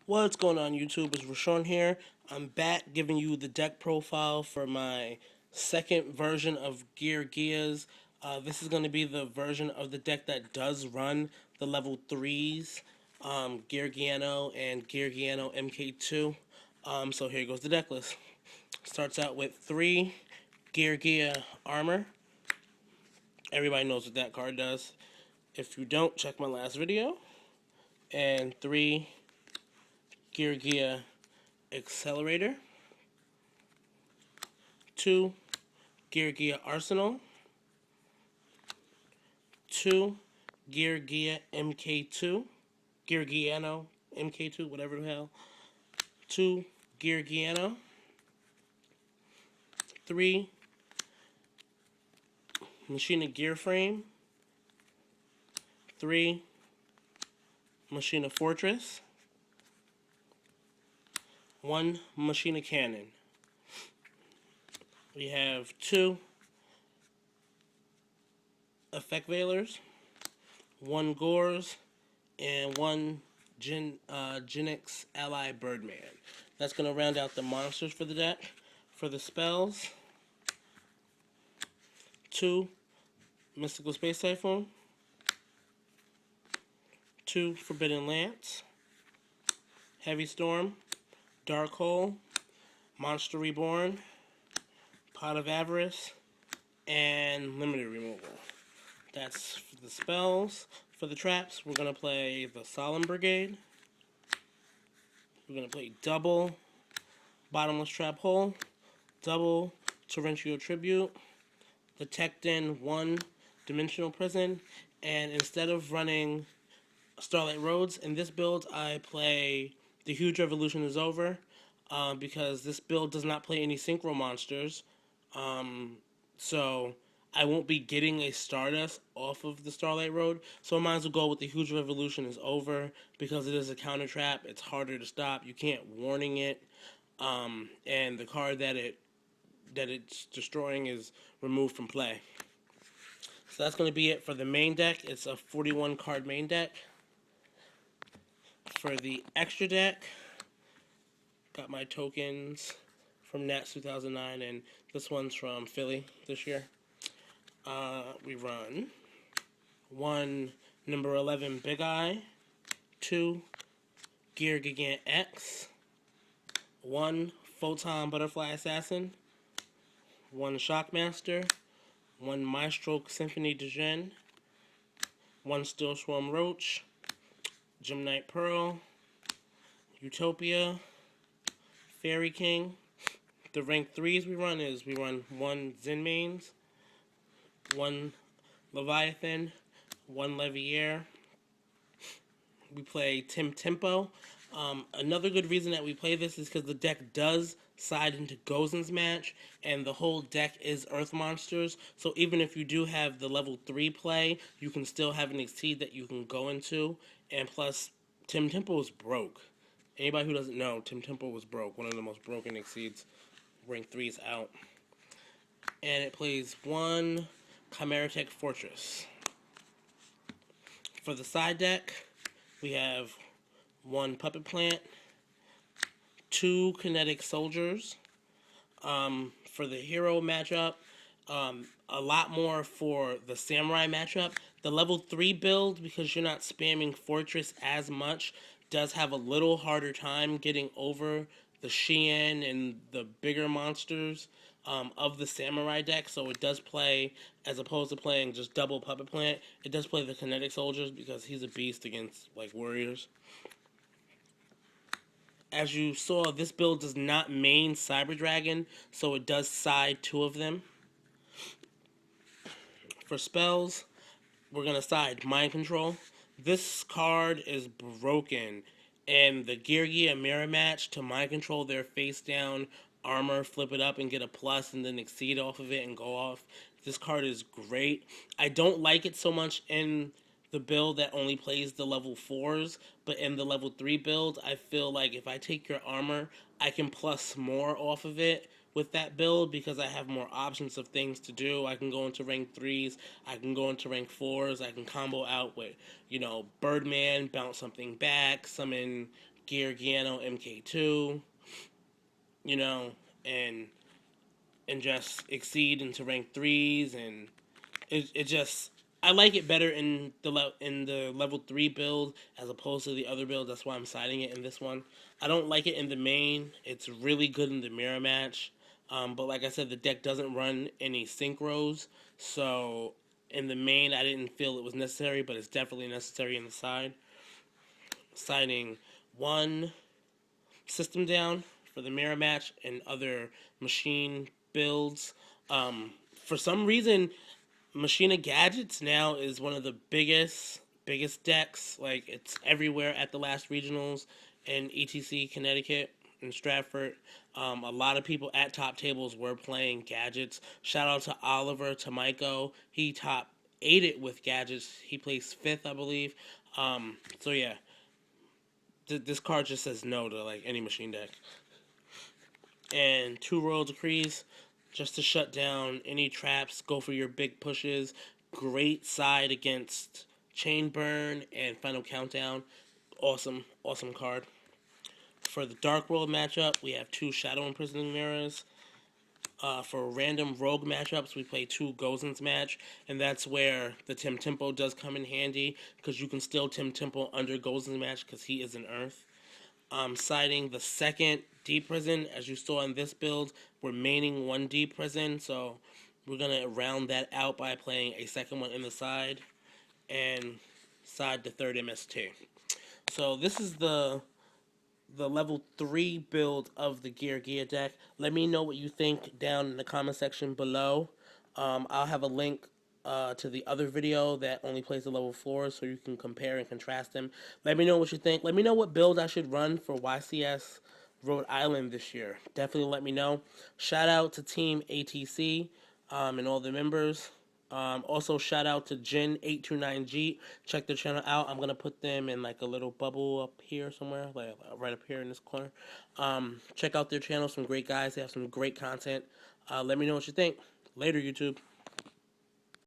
What's going on YouTube? It's Rashawn here. I'm back giving you the deck profile for my second version of geargias. This is going to be the version of the deck that does run the level 3s, Geargiano and Geargiano MK2. So here goes the deck list. Starts out with 3 Geargia armor. Everybody knows what that card does. If you don't, check my last video. And 3 Geargia Accelerator, 2 geargia Arsenal, 2 geargia MK2, Geargiano MK2, whatever the hell, 2 Geargiano, 3 machina gear frame, 3 machina fortress, 1 machina cannon. We have 2 effect veilers, 1 Gores, and 1 Genix Ally Birdman. That's going to round out the monsters for the deck. For the spells, 2 Mystical Space Typhoon, 2 Forbidden Lance, Heavy Storm, Dark Hole, Monster Reborn, Pot of Avarice, and Limited Removal. That's for the spells. For the traps, we're going to play the Solemn Brigade. We're going to play double Bottomless Trap Hole, double Torrential Tribute, the Tecton 1 Dimensional Prison, and instead of running Starlight Roads, in this build I play The Huge Revolution is Over, because this build does not play any Synchro monsters, so I won't be getting a Stardust off of the Starlight Road, so I might as well go with The Huge Revolution is Over, because it is a counter trap, it's harder to stop, you can't warning it, and the card that it's destroying is removed from play. So that's going to be it for the main deck. It's a 41 card main deck. For the extra deck, got my tokens from Nats 2009, and this one's from Philly this year. We run 1 number 11 Big Eye, 2 Gear Gigant X, 1 Photon Butterfly Assassin, 1 Shockmaster, 1 Maestro Symphony de Gen, 1 Steel Swarm Roach, Gemnite Pearl, Utopia, Fairy King. The rank 3s we run 1 Zen Mains, 1 Leviathan, 1 Leviair. We play Tim Tempo. Another good reason that we play this is because the deck does side into Gozen's match, and the whole deck is Earth Monsters, so even if you do have the level 3 play, you can still have an Exceed that you can go into, and plus, Tim Tempo is broke. Anybody who doesn't know, Tim Tempo was broke, one of the most broken Exceeds, rank 3s out. And it plays 1 Chimera Tech Fortress. For the side deck, we have 1 Puppet Plant, 2 Kinetic Soldiers. For the hero matchup, a lot more for the Samurai matchup. The level 3 build, because you're not spamming Fortress as much, does have a little harder time getting over the Shien and the bigger monsters of the Samurai deck, so it does play, as opposed to playing just double Puppet Plant, it does play the Kinetic Soldiers because he's a beast against, like, warriors. As you saw, this build does not main Cyber Dragon, so it does side 2 of them. For spells, we're going to side Mind Control. This card is broken, and the Geargia mirror match to Mind Control their face down armor, flip it up and get a plus, and then Exceed off of it and go off. This card is great. I don't like it so much in the build that only plays the level 4s, but in the level 3 build, I feel like if I take your armor, I can plus more off of it with that build because I have more options of things to do. I can go into rank 3s, I can go into rank 4s, I can combo out with, Birdman, bounce something back, summon geargia MK2, you know, and just exceed into rank threes, and it just I like it better in the level 3 build as opposed to the other build. That's why I'm siding it in this one. I don't like it in the main. It's really good in the mirror match, but like I said, the deck doesn't run any synchros, so in the main I didn't feel it was necessary, but it's definitely necessary in the side. Siding one system down for the mirror match and other machine builds. For some reason, Machina Gadgets now is one of the biggest decks. Like, it's everywhere at the last regionals in ETC Connecticut and Stratford. A lot of people at top tables were playing Gadgets. Shout out to Oliver Tamiko. He top 8 it with Gadgets. He placed 5th, I believe. So yeah, this card just says no to like any machine deck. And 2 Royal Decrees just to shut down any traps, go for your big pushes. Great side against Chain Burn and Final Countdown. Awesome card. For the Dark World matchup, we have 2 Shadow Imprisoning Mirrors. For random rogue matchups, we play 2 Gozen's match, and that's where the Tim Tempo does come in handy, because you can still Tim Tempo under Gozen's match because he is an Earth. Siding the second D prison, as you saw in this build, remaining 1 D prison, so we're going to round that out by playing a second one in the side, and side the third MST. So this is the level 3 build of the geargia deck. Let me know what you think down in the comment section below. I'll have a link to the other video that only plays the level 4, so you can compare and contrast them. Let me know what you think. Let me know what build I should run for YCS Rhode Island this year. Definitely let me know. Shout out to Team ATC and all the members. Also, shout out to Jin829G. Check their channel out. I'm going to put them in like a little bubble up here somewhere, like right up here in this corner. Check out their channel. Some great guys. They have some great content. Let me know what you think. Later, YouTube.